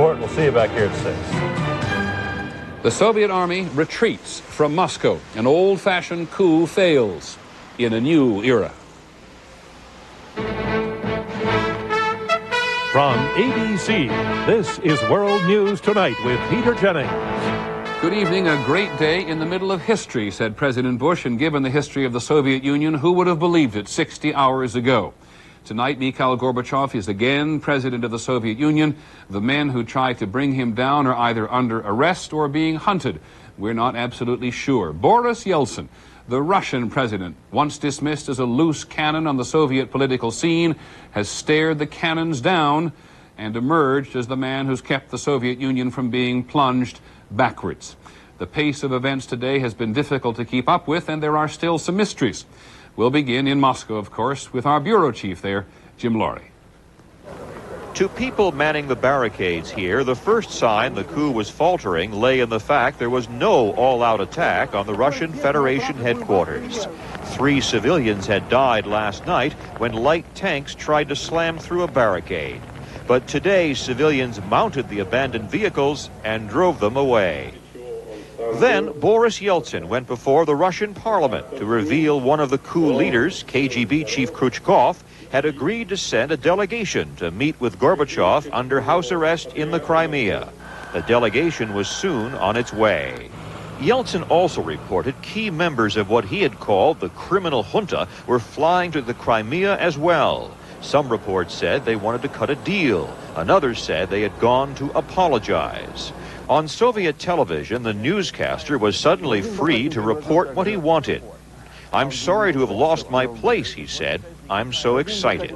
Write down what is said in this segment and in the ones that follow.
report. We'll see you back here at 6. The Soviet army retreats from Moscow. An old-fashioned coup fails in a new era. From ABC, this is World News Tonight with Peter Jennings. Good evening. A great day in the middle of history, said President Bush, and given the history of the Soviet Union, who would have believed it 60 hours ago? Tonight, Mikhail Gorbachev is again president of the Soviet Union. The men who tried to bring him down are either under arrest or being hunted. We're not absolutely sure. Boris Yeltsin, the Russian president, once dismissed as a loose cannon on the Soviet political scene, has stared the cannons down and emerged as the man who's kept the Soviet Union from being plunged backwards. The pace of events today has been difficult to keep up with, and there are still some mysteries. We'll begin in Moscow, of course, with our bureau chief there, Jim Laurie. To people manning the barricades here, the first sign the coup was faltering lay in the fact there was no all-out attack on the Russian Federation headquarters. 3 civilians had died last night when light tanks tried to slam through a barricade. But today, civilians mounted the abandoned vehicles and drove them away. Then Boris Yeltsin went before the Russian parliament to reveal one of the coup leaders, KGB Chief Khrushchev, had agreed to send a delegation to meet with Gorbachev under house arrest in the Crimea. The delegation was soon on its way. Yeltsin also reported key members of what he had called the criminal junta were flying to the Crimea as well. Some reports said they wanted to cut a deal. Another said they had gone to apologize. On Soviet television, the newscaster was suddenly free to report what he wanted. "I'm sorry to have lost my place," he said. "I'm so excited."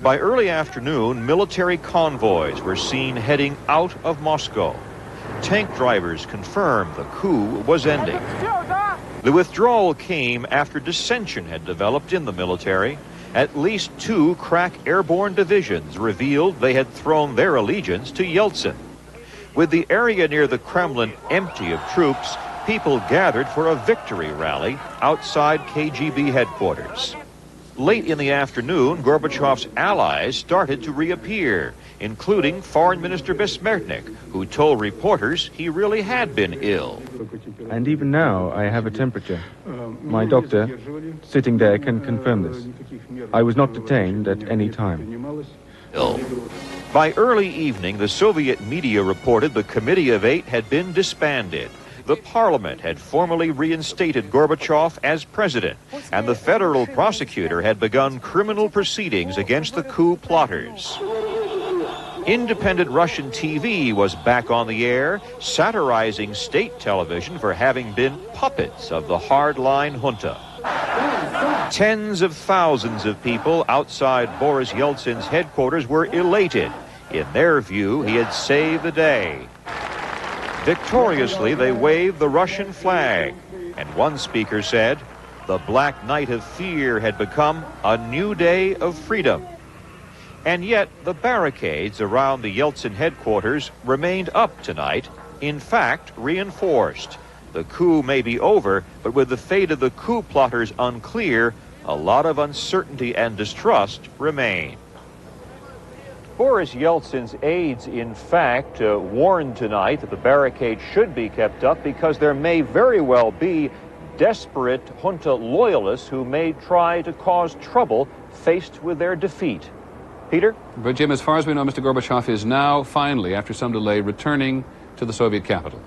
By early afternoon, military convoys were seen heading out of Moscow. Tank drivers confirmed the coup was ending. The withdrawal came after dissension had developed in the military. At least 2 crack airborne divisions revealed they had thrown their allegiance to Yeltsin. With the area near the Kremlin empty of troops, people gathered for a victory rally outside KGB headquarters. Late in the afternoon, Gorbachev's allies started to reappear, including Foreign Minister Besmertnik, who told reporters he really had been ill. And even now, I have a temperature. My doctor, sitting there, can confirm this. I was not detained at any time. By early evening, the Soviet media reported the Committee of 8 had been disbanded. The parliament had formally reinstated Gorbachev as president, and the federal prosecutor had begun criminal proceedings against the coup plotters. Independent Russian TV was back on the air, satirizing state television for having been puppets of the hardline junta. Tens of thousands of people outside Boris Yeltsin's headquarters were elated. In their view, he had saved the day. Victoriously, they waved the Russian flag, and one speaker said, the black night of fear had become a new day of freedom. And yet, the barricades around the Yeltsin headquarters remained up tonight, in fact, reinforced. The coup may be over, but with the fate of the coup plotters unclear, a lot of uncertainty and distrust remain. Boris Yeltsin's aides, in fact, warned tonight that the barricade should be kept up because there may very well be desperate junta loyalists who may try to cause trouble faced with their defeat. Peter? But Jim, as far as we know, Mr. Gorbachev is now finally, after some delay, returning to the Soviet capital.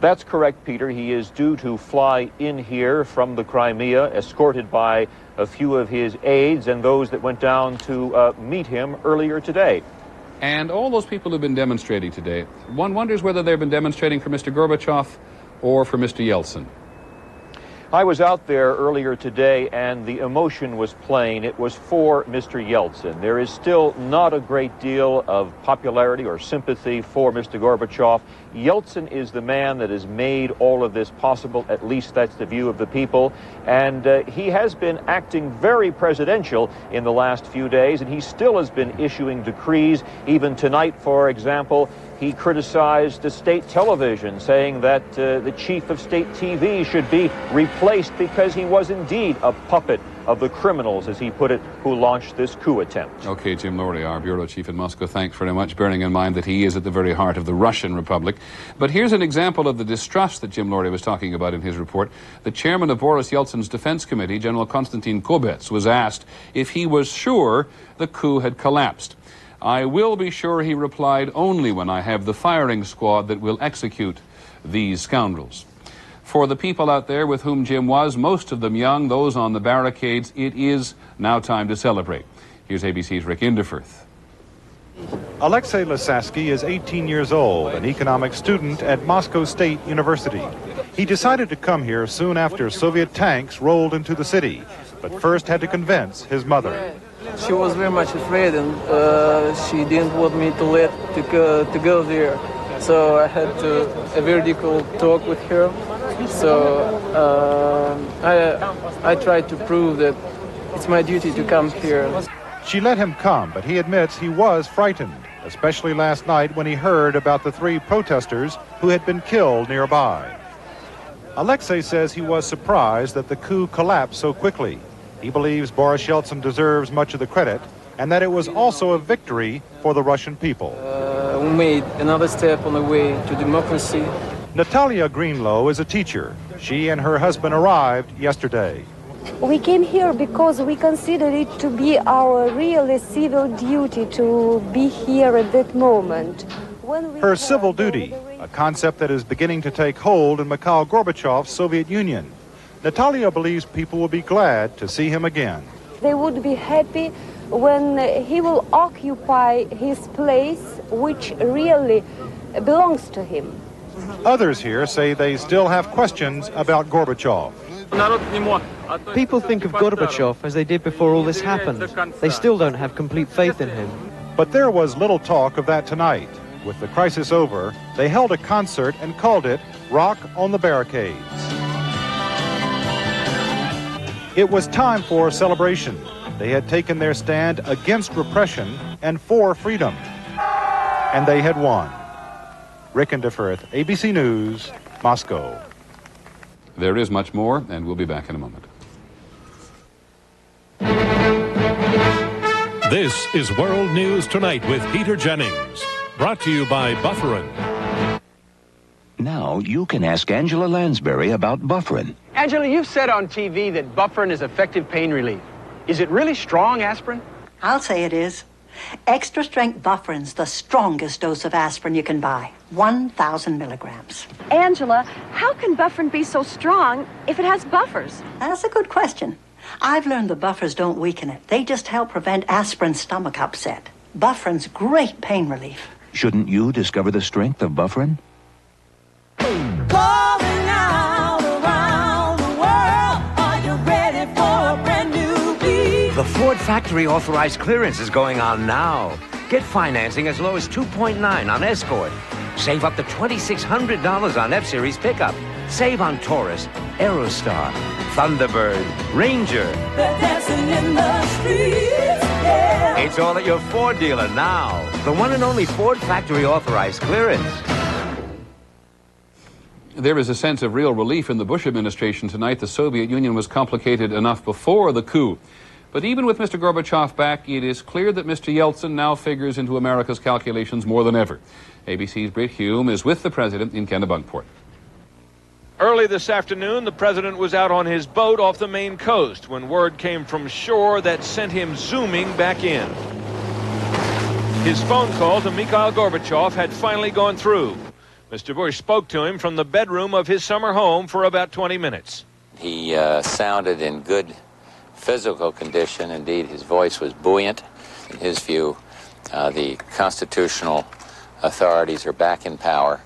That's correct, Peter. He is due to fly in here from the Crimea, escorted by a few of his aides and those that went down to meet him earlier today. And all those people who've been demonstrating today, one wonders whether they've been demonstrating for Mr. Gorbachev or for Mr. Yeltsin. I was out there earlier today, and the emotion was plain. It was for Mr. Yeltsin. There is still not a great deal of popularity or sympathy for Mr. Gorbachev. Yeltsin is the man that has made all of this possible. At least that's the view of the people. And he has been acting very presidential in the last few days, and he still has been issuing decrees. Even tonight, for example, he criticized the state television, saying that the chief of state TV should be replaced because he was indeed a puppet of the criminals, as he put it, who launched this coup attempt. Okay, Jim Laurie, our bureau chief in Moscow, thanks very much, bearing in mind that he is at the very heart of the Russian Republic. But here's an example of the distrust that Jim Laurie was talking about in his report. The chairman of Boris Yeltsin's defense committee, General Konstantin Kubets, was asked if he was sure the coup had collapsed. "I will be sure," he replied, "only when I have the firing squad that will execute these scoundrels." For the people out there with whom Jim was, most of them young, those on the barricades, it is now time to celebrate. Here's ABC's Rick Inderfirth. Alexei Lisasky is 18 years old, an economics student at Moscow State University. He decided to come here soon after Soviet tanks rolled into the city, but first had to convince his mother. She was very much afraid, and she didn't want me to go there. So I had a very difficult talk with her. So I tried to prove that it's my duty to come here. She let him come, but he admits he was frightened, especially last night when he heard about the 3 protesters who had been killed nearby. Alexei says he was surprised that the coup collapsed so quickly. He believes Boris Yeltsin deserves much of the credit, and that it was also a victory for the Russian people. We made another step on the way to democracy. Natalia Greenlow is a teacher. She and her husband arrived yesterday. We came here because we considered it to be our really civil duty to be here at that moment. Her civil duty, a concept that is beginning to take hold in Mikhail Gorbachev's Soviet Union. Natalia believes people will be glad to see him again. They would be happy when he will occupy his place, which really belongs to him. Others here say they still have questions about Gorbachev. People think of Gorbachev as they did before all this happened. They still don't have complete faith in him. But there was little talk of that tonight. With the crisis over, they held a concert and called it Rock on the Barricades. It was time for a celebration. They had taken their stand against repression and for freedom. And they had won. Rick Inderfirth, ABC News, Moscow. There is much more, and we'll be back in a moment. This is World News Tonight with Peter Jennings. Brought to you by Bufferin. Now you can ask Angela Lansbury about Bufferin. Angela, you've said on TV that Bufferin is effective pain relief. Is it really strong aspirin? I'll say it is. Extra strength Bufferin's the strongest dose of aspirin you can buy. 1,000 milligrams. Angela, how can Bufferin be so strong if it has buffers? That's a good question. I've learned the buffers don't weaken it. They just help prevent aspirin's stomach upset. Bufferin's great pain relief. Shouldn't you discover the strength of Bufferin? Calling out around the world. Are you ready for a brand new beat? The Ford factory authorized clearance is going on now. Get financing as low as 2.9 on Escort. Save up to $2,600 on F-Series pickup. Save on Taurus, Aerostar, Thunderbird, Ranger. They're dancing in the streets, yeah. It's all at your Ford dealer now. The one and only Ford factory authorized clearance. There is a sense of real relief in the Bush administration tonight. The Soviet Union was complicated enough before the coup. But even with Mr. Gorbachev back, it is clear that Mr. Yeltsin now figures into America's calculations more than ever. ABC's Britt Hume is with the president in Kennebunkport. Early this afternoon, the president was out on his boat off the Maine coast when word came from shore that sent him zooming back in. His phone call to Mikhail Gorbachev had finally gone through. Mr. Bush spoke to him from the bedroom of his summer home for about 20 minutes. He sounded in good physical condition. Indeed, his voice was buoyant. In his view, the constitutional authorities are back in power,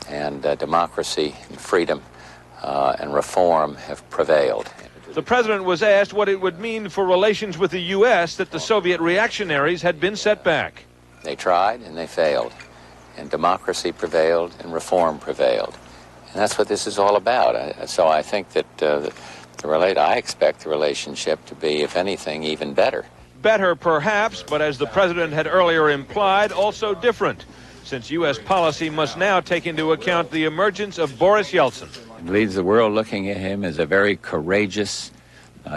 and democracy and freedom and reform have prevailed. The president was asked what it would mean for relations with the U.S. that the Soviet reactionaries had been set back. They tried and they failed, and democracy prevailed and reform prevailed. And that's what this is all about. So I think that I expect the relationship to be, if anything, even better. Better, perhaps, but as the president had earlier implied, also different, since U.S. policy must now take into account the emergence of Boris Yeltsin. He leads the world looking at him as a very courageous,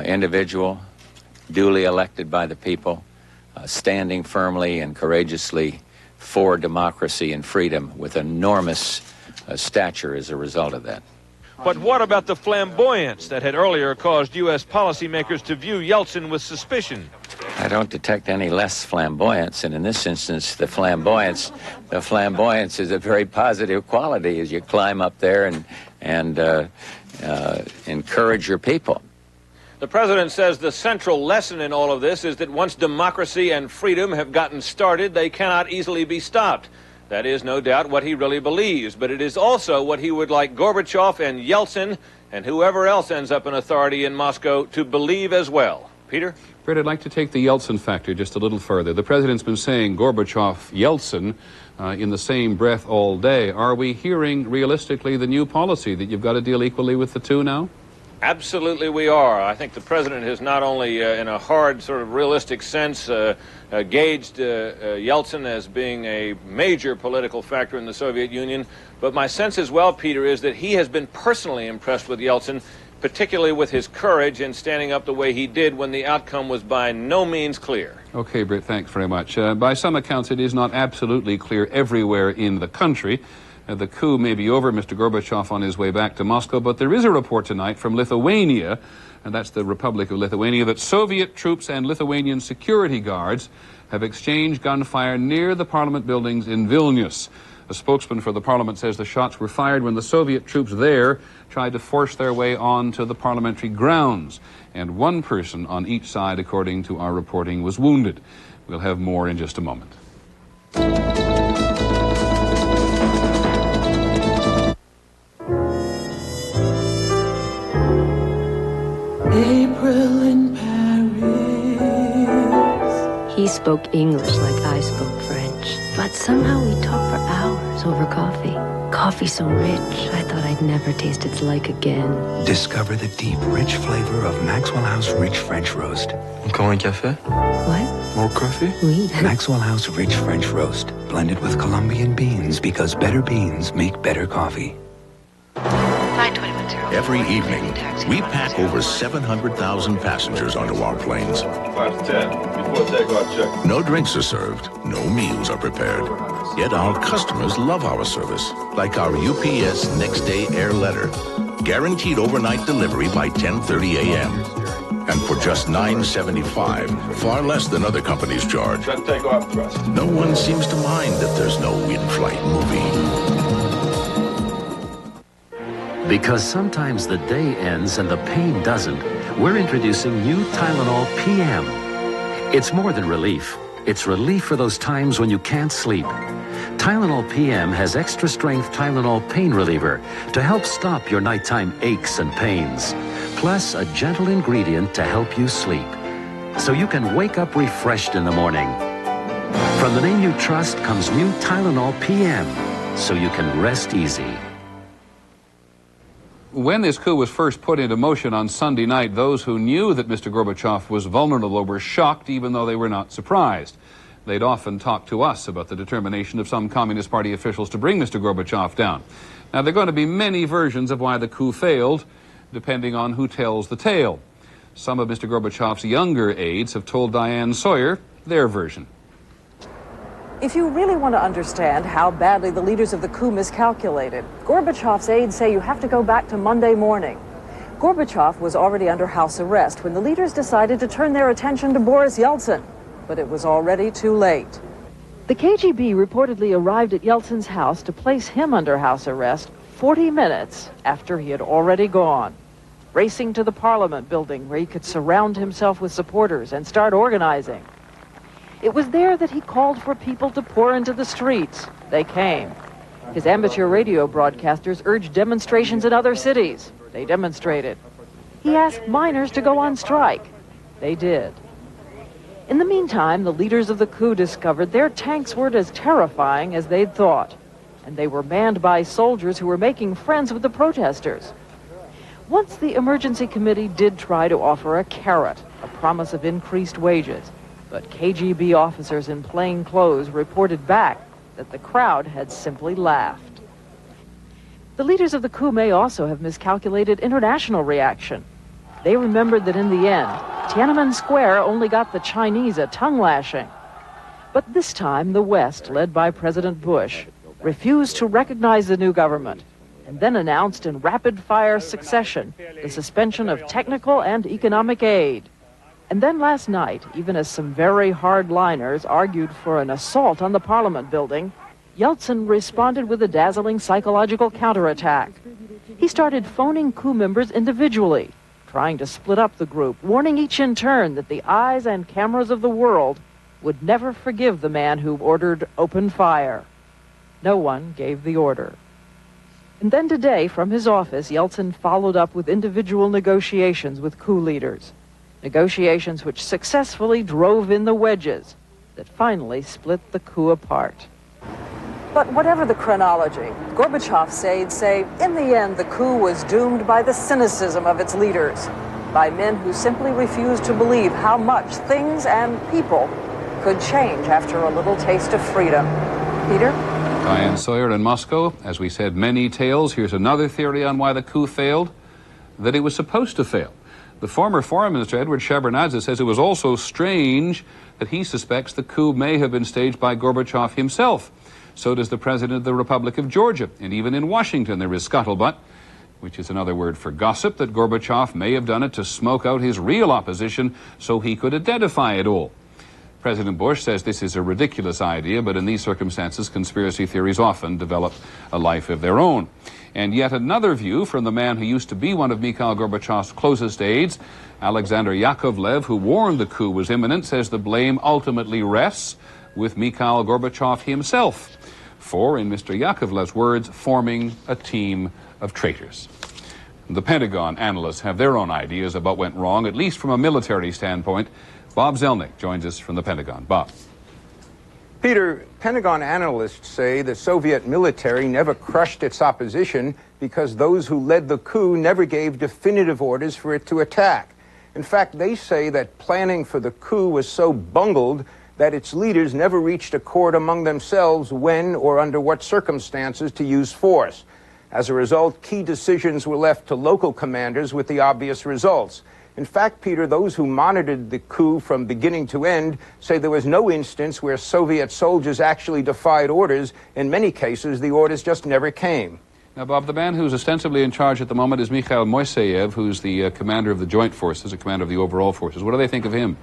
individual, duly elected by the people, standing firmly and courageously for democracy and freedom with enormous stature as a result of that. But what about the flamboyance that had earlier caused U.S. policymakers to view Yeltsin with suspicion? I don't detect any less flamboyance, and in this instance, the flamboyance is a very positive quality as you climb up there and encourage your people. The president says the central lesson in all of this is that once democracy and freedom have gotten started, they cannot easily be stopped. That is no doubt what he really believes, but it is also what he would like Gorbachev and Yeltsin and whoever else ends up in authority in Moscow to believe as well. Peter? Brett, I'd like to take the Yeltsin factor just a little further. The president's been saying Gorbachev, Yeltsin in the same breath all day. Are we hearing realistically the new policy that you've got to deal equally with the two now? Absolutely we are. I think the president has not only, in a hard, sort of realistic sense, gauged Yeltsin as being a major political factor in the Soviet Union, but my sense as well, Peter, is that he has been personally impressed with Yeltsin, particularly with his courage in standing up the way he did when the outcome was by no means clear. Okay, Britt, thanks very much. By some accounts, it is not absolutely clear everywhere in the country. The coup may be over, Mr. Gorbachev on his way back to Moscow, but there is a report tonight from Lithuania, and that's the Republic of Lithuania, that Soviet troops and Lithuanian security guards have exchanged gunfire near the parliament buildings in Vilnius. A spokesman for the parliament says the shots were fired when the Soviet troops there tried to force their way onto the parliamentary grounds, and one person on each side, according to our reporting, was wounded. We'll have more in just a moment. April in Paris. He spoke English like I spoke French, but somehow we talked for hours over coffee. Coffee so rich, I thought I'd never taste its like again. Discover the deep, rich flavor of Maxwell House Rich French Roast. Encore un café? What? More coffee? Oui. Maxwell House Rich French Roast, blended with Colombian beans because better beans make better coffee. Every evening, we pack over 700,000 passengers onto our planes. 5 to 10. Before takeoff, check. No drinks are served, no meals are prepared. Yet our customers love our service, like our UPS Next Day Air Letter. Guaranteed overnight delivery by 10:30 a.m. And for just $9.75, far less than other companies charge. Set takeoff thrust. No one seems to mind that there's no in-flight movie. Because sometimes the day ends and the pain doesn't, we're introducing new Tylenol PM. It's more than relief. It's relief for those times when you can't sleep. Tylenol PM has extra strength Tylenol pain reliever to help stop your nighttime aches and pains, plus a gentle ingredient to help you sleep, so you can wake up refreshed in the morning. From the name you trust comes new Tylenol PM, so you can rest easy. When this coup was first put into motion on Sunday night, those who knew that Mr. Gorbachev was vulnerable were shocked, even though they were not surprised. They'd often talked to us about the determination of some Communist Party officials to bring Mr. Gorbachev down. Now, there are going to be many versions of why the coup failed, depending on who tells the tale. Some of Mr. Gorbachev's younger aides have told Diane Sawyer their version. If you really want to understand how badly the leaders of the coup miscalculated, Gorbachev's aides say you have to go back to Monday morning. Gorbachev was already under house arrest when the leaders decided to turn their attention to Boris Yeltsin, but it was already too late. The KGB reportedly arrived at Yeltsin's house to place him under house arrest 40 minutes after he had already gone, racing to the parliament building where he could surround himself with supporters and start organizing. It was there that he called for people to pour into the streets. They came. His amateur radio broadcasters urged demonstrations in other cities. They demonstrated. He asked miners to go on strike. They did. In the meantime, the leaders of the coup discovered their tanks weren't as terrifying as they'd thought, and they were manned by soldiers who were making friends with the protesters. Once the emergency committee did try to offer a carrot, a promise of increased wages, but KGB officers in plain clothes reported back that the crowd had simply laughed. The leaders of the coup may also have miscalculated international reaction. They remembered that in the end, Tiananmen Square only got the Chinese a tongue-lashing. But this time, the West, led by President Bush, refused to recognize the new government and then announced in rapid-fire succession the suspension of technical and economic aid. And then last night, even as some very hardliners argued for an assault on the Parliament building, Yeltsin responded with a dazzling psychological counterattack. He started phoning coup members individually, trying to split up the group, warning each in turn that the eyes and cameras of the world would never forgive the man who ordered open fire. No one gave the order. And then today, from his office, Yeltsin followed up with individual negotiations with coup leaders. Negotiations which successfully drove in the wedges that finally split the coup apart. But whatever the chronology, Gorbachev's aides say in the end the coup was doomed by the cynicism of its leaders, by men who simply refused to believe how much things and people could change after a little taste of freedom. Peter? Diane Sawyer in Moscow. As we said, many tales. Here's another theory on why the coup failed, that it was supposed to fail. The former Foreign Minister, Edward Shevardnadze, says it was also strange that he suspects the coup may have been staged by Gorbachev himself. So does the President of the Republic of Georgia. And even in Washington, there is scuttlebutt, which is another word for gossip, that Gorbachev may have done it to smoke out his real opposition so he could identify it all. President Bush says this is a ridiculous idea, but in these circumstances, conspiracy theories often develop a life of their own. And yet another view from the man who used to be one of Mikhail Gorbachev's closest aides, Alexander Yakovlev, who warned the coup was imminent, says the blame ultimately rests with Mikhail Gorbachev himself, for, in Mr. Yakovlev's words, forming a team of traitors. The Pentagon analysts have their own ideas about what went wrong, at least from a military standpoint. Bob Zelnick joins us from the Pentagon. Bob. Peter, Pentagon analysts say the Soviet military never crushed its opposition because those who led the coup never gave definitive orders for it to attack. In fact, they say that planning for the coup was so bungled that its leaders never reached accord among themselves when or under what circumstances to use force. As a result, key decisions were left to local commanders with the obvious results. In fact, Peter, those who monitored the coup from beginning to end say there was no instance where Soviet soldiers actually defied orders. In many cases, the orders just never came. Now, Bob, the man who's ostensibly in charge at the moment is Mikhail Moiseyev, who's the commander of the joint forces, the commander of the overall forces. What do they think of him?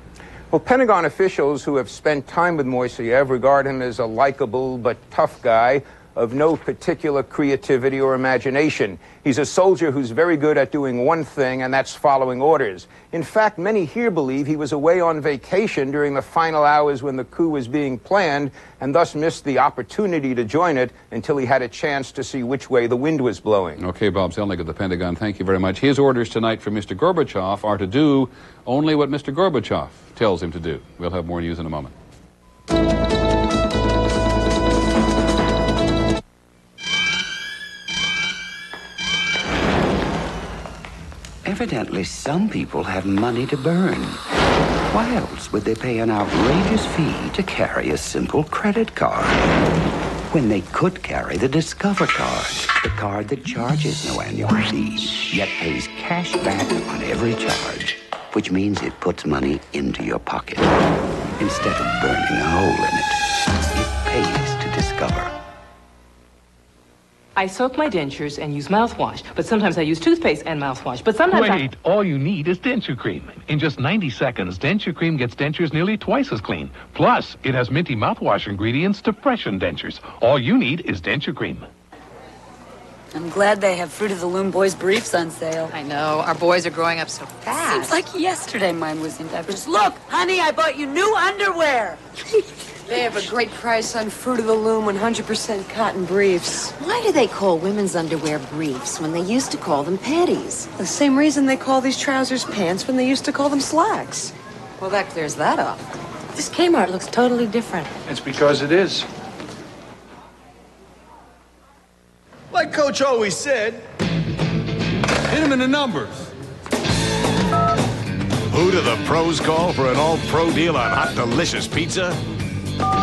Well, Pentagon officials who have spent time with Moiseyev regard him as a likable but tough guy of no particular creativity or imagination. He's a soldier who's very good at doing one thing, and that's following orders. In fact, many here believe he was away on vacation during the final hours when the coup was being planned, and thus missed the opportunity to join it until he had a chance to see which way the wind was blowing. Okay, Bob Zelnick at the Pentagon, thank you very much. His orders tonight for Mr. Gorbachev are to do only what Mr. Gorbachev tells him to do. We'll have more news in a moment. Evidently, some people have money to burn. Why else would they pay an outrageous fee to carry a simple credit card when they could carry the Discover card, the card that charges no annual fee, yet pays cash back on every charge, which means it puts money into your pocket instead of burning a hole in it. It pays to Discover. I soak my dentures and use mouthwash, but sometimes I use toothpaste and mouthwash, but sometimes Wait, all you need is denture cream. In just 90 seconds, denture cream gets dentures nearly twice as clean. Plus, it has minty mouthwash ingredients to freshen dentures. All you need is denture cream. I'm glad they have Fruit of the Loom boys briefs on sale. I know. Our boys are growing up so fast. Seems like yesterday mine was in diapers. Look, honey, I bought you new underwear. They have a great price on Fruit of the Loom 100% cotton briefs. Why do they call women's underwear briefs when they used to call them panties? The same reason they call these trousers pants when they used to call them slacks. Well, that clears that up. This Kmart looks totally different. It's because it is. Like Coach always said, hit him in the numbers. Who do the pros call for an all-pro deal on hot, delicious pizza?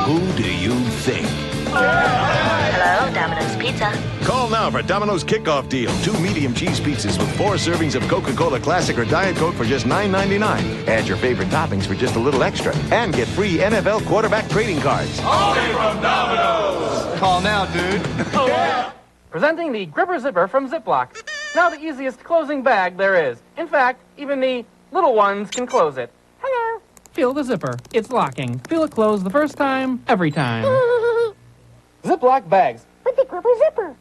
Who do you think? Hello, Domino's Pizza. pizza. Call now for Domino's kickoff deal. 2 medium cheese pizzas with 4 servings of Coca-Cola Classic or Diet Coke for just $9.99. Add your favorite toppings for just a little extra. And get free NFL quarterback trading cards. Only from Domino's. Call now, dude. Oh, yeah. Presenting the Gripper Zipper from Ziploc. Now the easiest closing bag there is. In fact, even the little ones can close it. Hello. Feel the zipper. It's locking. Feel it close the first time, every time. Ziploc bags. With the Gripper Zipper.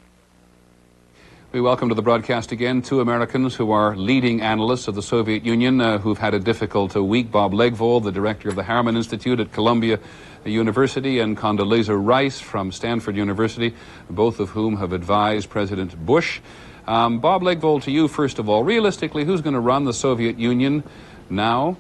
We welcome to the broadcast again 2 Americans who are leading analysts of the Soviet Union who've had a difficult week. Bob Legvold, the director of the Harriman Institute at Columbia University, and Condoleezza Rice from Stanford University, both of whom have advised President Bush. Bob Legvold, to you first of all. Realistically, who's going to run the Soviet Union now?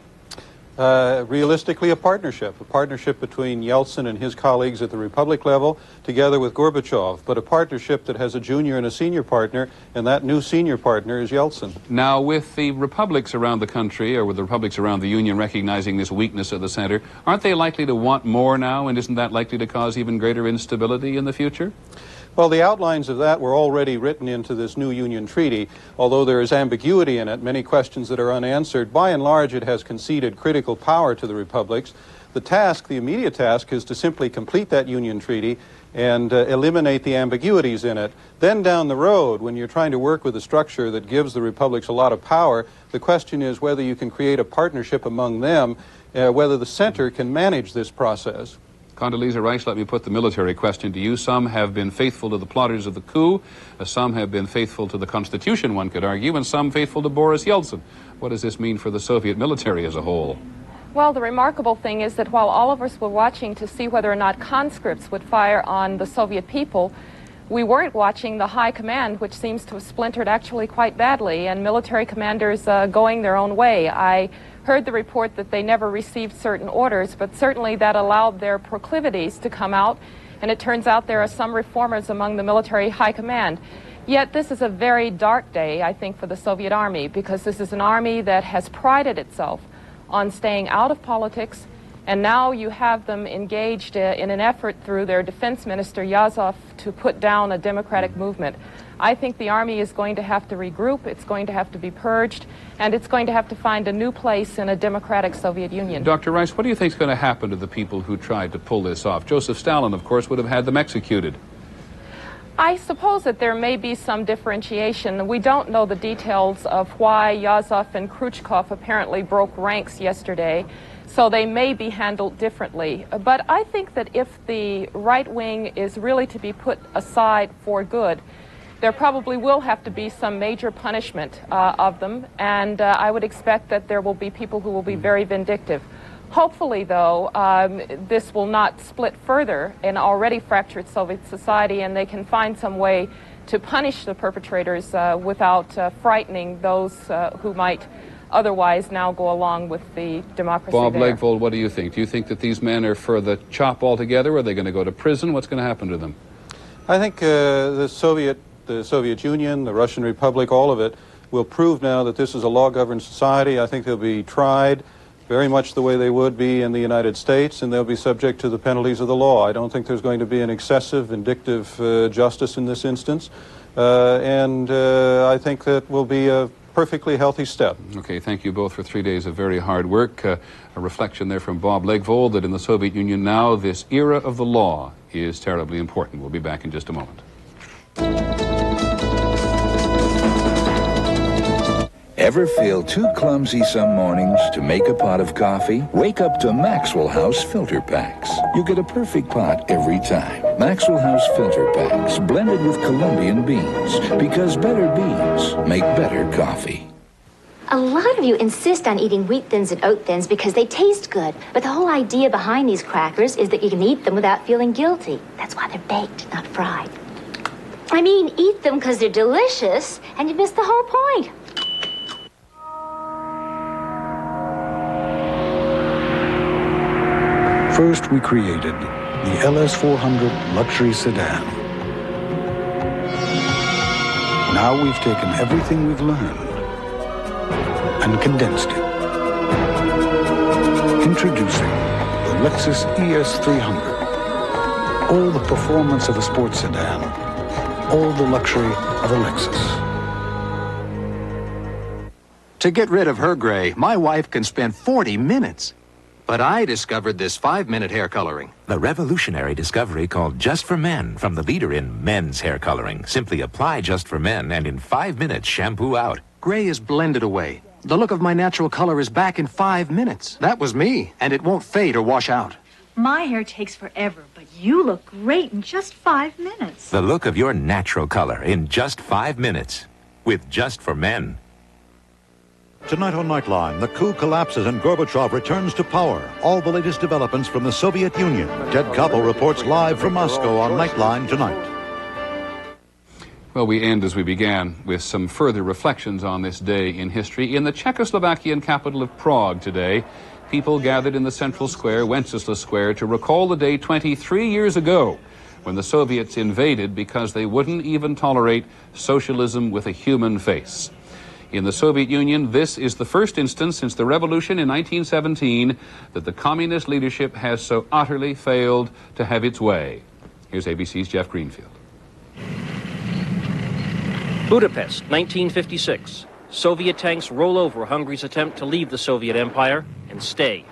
Realistically, a partnership between Yeltsin and his colleagues at the Republic level, together with Gorbachev, but a partnership that has a junior and a senior partner, and that new senior partner is Yeltsin. Now, with the republics around the country, or with the republics around the Union recognizing this weakness at the center, aren't they likely to want more now, and isn't that likely to cause even greater instability in the future? Well, the outlines of that were already written into this new Union Treaty. Although there is ambiguity in it, many questions that are unanswered, by and large it has conceded critical power to the republics. The immediate task, is to simply complete that Union Treaty and eliminate the ambiguities in it. Then down the road, when you're trying to work with a structure that gives the republics a lot of power, the question is whether you can create a partnership among them, whether the center can manage this process. Condoleezza Rice, let me put the military question to you. Some have been faithful to the plotters of the coup, some have been faithful to the Constitution, one could argue, and some faithful to Boris Yeltsin. What does this mean for the Soviet military as a whole? Well, the remarkable thing is that while all of us were watching to see whether or not conscripts would fire on the Soviet people, we weren't watching the high command, which seems to have splintered actually quite badly, and military commanders going their own way. I heard the report that they never received certain orders, but certainly that allowed their proclivities to come out, and it turns out there are some reformers among the military high command. Yet this is a very dark day, I think, for the Soviet Army, because this is an army that has prided itself on staying out of politics, and now you have them engaged in an effort through their defense minister, Yazov, to put down a democratic movement. I think the army is going to have to regroup, it's going to have to be purged, and it's going to have to find a new place in a democratic Soviet Union. Dr. Rice, what do you think is going to happen to the people who tried to pull this off? Joseph Stalin, of course, would have had them executed. I suppose that there may be some differentiation. We don't know the details of why Yazov and Khrushchev apparently broke ranks yesterday, so they may be handled differently. But I think that if the right wing is really to be put aside for good, there probably will have to be some major punishment of them, and I would expect that there will be people who will be very vindictive. Hopefully, though, this will not split further an already fractured Soviet society, and they can find some way to punish the perpetrators without frightening those who might otherwise now go along with the democracy Bob there. Legvold, what do you think? Do you think that these men are for the chop altogether, or are they going to go to prison? What's going to happen to them? I think the Soviet Union, the Russian Republic, all of it, will prove now that this is a law-governed society. I think they'll be tried very much the way they would be in the United States, and they'll be subject to the penalties of the law. I don't think there's going to be an excessive, vindictive justice in this instance, and I think that will be a perfectly healthy step. Okay, thank you both for 3 days of very hard work. A reflection there from Bob Legvold that in the Soviet Union now, this era of the law is terribly important. We'll be back in just a moment. Ever feel too clumsy some mornings to make a pot of coffee? Wake up to Maxwell House filter packs. You get a perfect pot every time. Maxwell House filter packs blended with Colombian beans, because better beans make better coffee. A lot of you insist on eating wheat thins and oat thins because they taste good. But the whole idea behind these crackers is that you can eat them without feeling guilty. That's why they're baked, not fried. I mean, eat them because they're delicious, and you miss the whole point. First, we created the LS400 luxury sedan. Now we've taken everything we've learned and condensed it. Introducing the Lexus ES300. All the performance of a sports sedan all the luxury of a Lexus. To get rid of her gray, my wife can spend 40 minutes. But I discovered this 5-minute hair coloring. The revolutionary discovery called Just for Men from the leader in men's hair coloring. Simply apply Just for Men and in 5 minutes shampoo out. Gray is blended away. The look of my natural color is back in 5 minutes. That was me, and it won't fade or wash out. My hair takes forever, but you look great in just 5 minutes. The look of your natural color in just 5 minutes with Just for Men. Tonight on Nightline, the coup collapses and Gorbachev returns to power. All the latest developments from the Soviet Union. Ted Koppel reports live from Moscow on Nightline tonight. Well, we end as we began with some further reflections on this day in history. In the Czechoslovakian capital of Prague today, people gathered in the central square, Wenceslas Square, to recall the day 23 years ago when the Soviets invaded because they wouldn't even tolerate socialism with a human face. In the Soviet Union, this is the first instance since the revolution in 1917 that the communist leadership has so utterly failed to have its way. Here's ABC's Jeff Greenfield. Budapest, 1956. Soviet tanks roll over Hungary's attempt to leave the Soviet Empire and stay.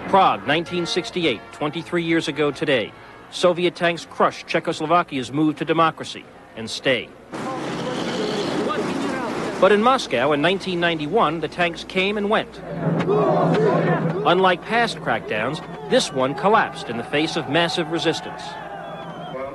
Prague, 1968, 23 years ago today. Soviet tanks crush Czechoslovakia's move to democracy and stay. But in Moscow in 1991, the tanks came and went. Unlike past crackdowns, this one collapsed in the face of massive resistance.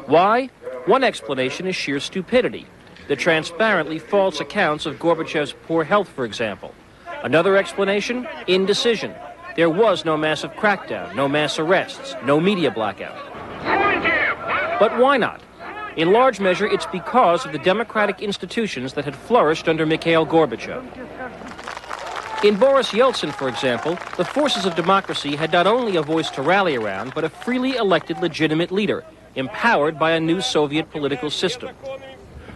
Why? One explanation is sheer stupidity. The transparently false accounts of Gorbachev's poor health, for example. Another explanation? Indecision. There was no massive crackdown, no mass arrests, no media blackout. But why not? In large measure, it's because of the democratic institutions that had flourished under Mikhail Gorbachev. In Boris Yeltsin, for example, the forces of democracy had not only a voice to rally around, but a freely elected legitimate leader, empowered by a new Soviet political system.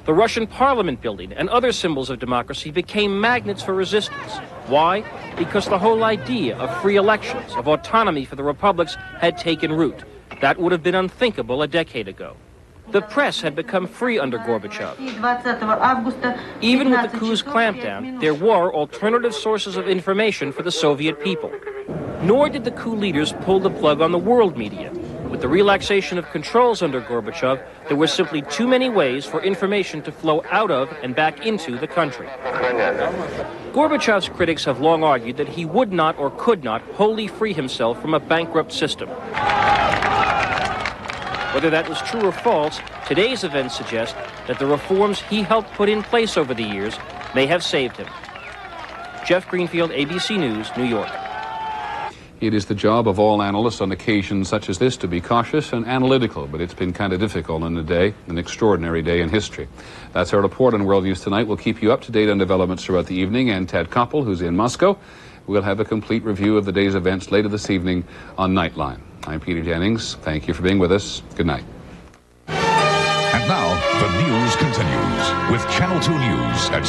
The Russian parliament building and other symbols of democracy became magnets for resistance. Why? Because the whole idea of free elections, of autonomy for the republics, had taken root. That would have been unthinkable a decade ago. The press had become free under Gorbachev. Even with the coup's clampdown, there were alternative sources of information for the Soviet people. Nor did the coup leaders pull the plug on the world media. With the relaxation of controls under Gorbachev, there were simply too many ways for information to flow out of and back into the country. Gorbachev's critics have long argued that he would not or could not wholly free himself from a bankrupt system. Whether that was true or false, today's events suggest that the reforms he helped put in place over the years may have saved him. Jeff Greenfield, ABC News, New York. It is the job of all analysts on occasions such as this to be cautious and analytical, but it's been kind of difficult on a day, an extraordinary day in history. That's our report on World News Tonight. We'll keep you up to date on developments throughout the evening, and Ted Koppel, who's in Moscow, will have a complete review of the day's events later this evening on Nightline. I'm Peter Jennings. Thank you for being with us. Good night. And now, the news continues with Channel 2 News at